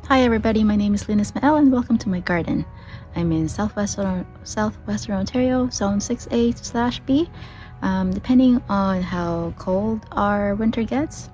Hi everybody, my name is Lynn Ismael and welcome to my garden. I'm in Southwestern Ontario, Zone 6A/B, depending on how cold our winter gets.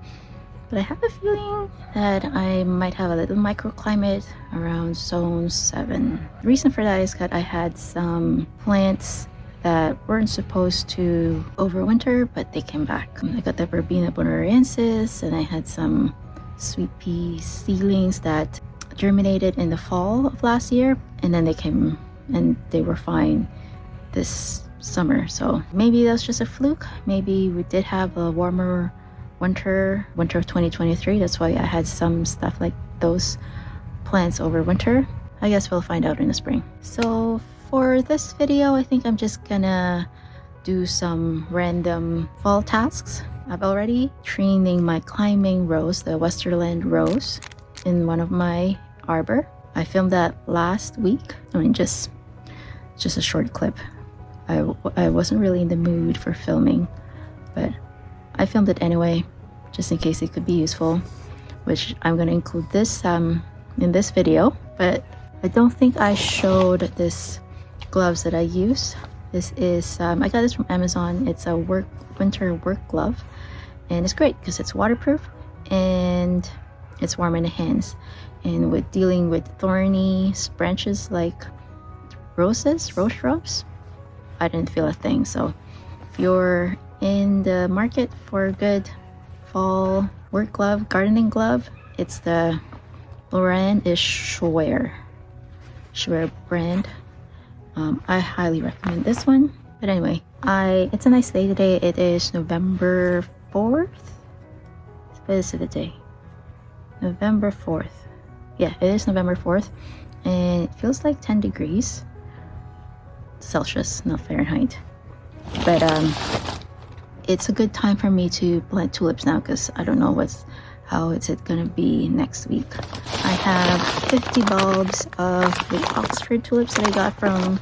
But I have a feeling that I might have a little microclimate around Zone 7. The reason for that is that I had some plants that weren't supposed to overwinter, but they came back. I got the Verbena bonariensis, and I had some sweet pea seedlings that germinated in the fall of last year, and then they came and they were fine this summer. So maybe that's just a fluke. Maybe we did have a warmer winter of 2023. That's why I had some stuff like those plants over winter. I guess we'll find out in the spring. So for this video, I think I'm just gonna do some random fall tasks. I've already training my climbing rose, the Westerland rose, in one of my arbor. I filmed that last week. I mean, just a short clip. I wasn't really in the mood for filming, but I filmed it anyway, just in case it could be useful, which I'm gonna include this in this video. But I don't think I showed this gloves that I use. This is I got this from Amazon. It's a winter work glove, and it's great because it's waterproof and it's warm in the hands. And with dealing with thorny branches like rose shrubs, I didn't feel a thing. So if you're in the market for a good fall work glove, gardening glove, it's the brand is Schwer brand. I highly recommend this one. But anyway, it's a nice day today. It is November 4th. What is it today? November 4th. Yeah, it is November 4th, and it feels like 10 degrees Celsius, not Fahrenheit. But it's a good time for me to plant tulips now, because I don't know how it's gonna be next week. I have 50 bulbs of the Oxford tulips that I got from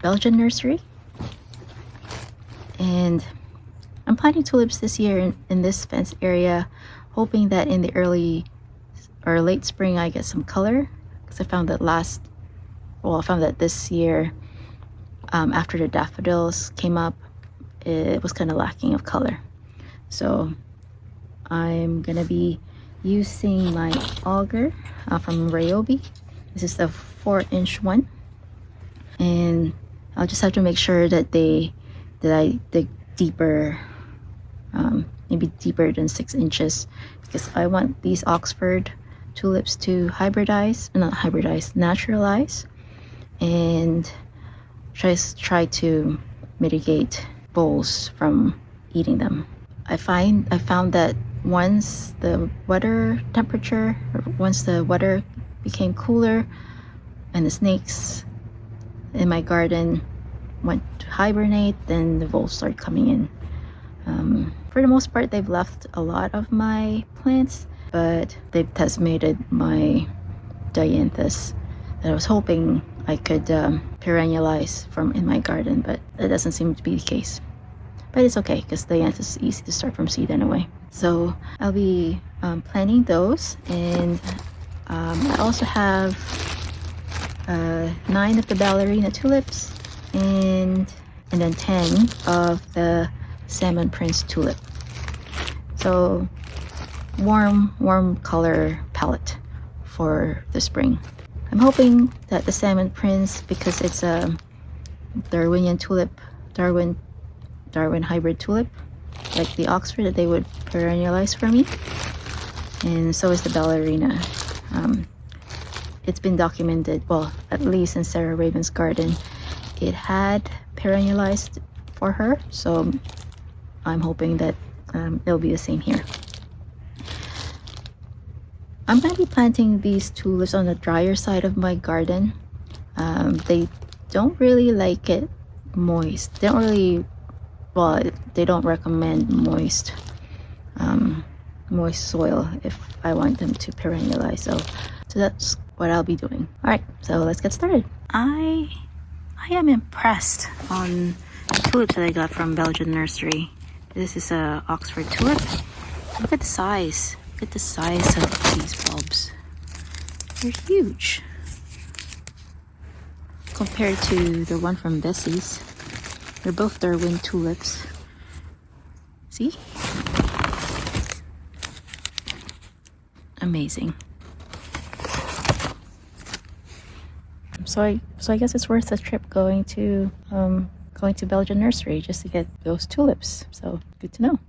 Belgian nursery, and I'm planting tulips this year in this fenced area, hoping that in the early or late spring I get some color, because I found that this year, after the daffodils came up, it was kind of lacking of color. So I'm gonna be using my auger from Ryobi. This is the 4-inch one, and I'll just have to make sure that I dig deeper, maybe deeper than 6 inches, because I want these Oxford tulips to naturalize, and try to mitigate voles from eating them. I found that once the weather became cooler and the snakes in my garden went to hibernate, then the voles started coming in. For the most part, they've left a lot of my plants, but they've decimated my dianthus that I was hoping I could perennialize from in my garden, but that doesn't seem to be the case. But it's okay, because dianthus is easy to start from seed anyway. So I'll be planting those, and I also have 9 of the ballerina tulips, and then 10 of the salmon prince tulip. So warm color palette for the spring. I'm hoping that the salmon prince, because it's a Darwinian tulip, Darwin hybrid tulip, like the Oxford, that they would perennialize for me. And so is the ballerina. It's been documented, well, at least in Sarah Raven's garden, it had perennialized for her. So I'm hoping that it'll be the same here. I'm going to be planting these tulips on the drier side of my garden. They don't really like it moist. They don't recommend moist soil if I want them to perennialize. So that's what I'll be doing. All right, so let's get started. I am impressed on the tulips that I got from Belgian nursery. This is a Oxford tulip. Look at the size. Look at the size of these bulbs. They're huge compared to the one from Bessie's. They're both Darwin tulips. See? Amazing. So I guess it's worth the trip going to Belgian Nursery just to get those tulips. So good to know.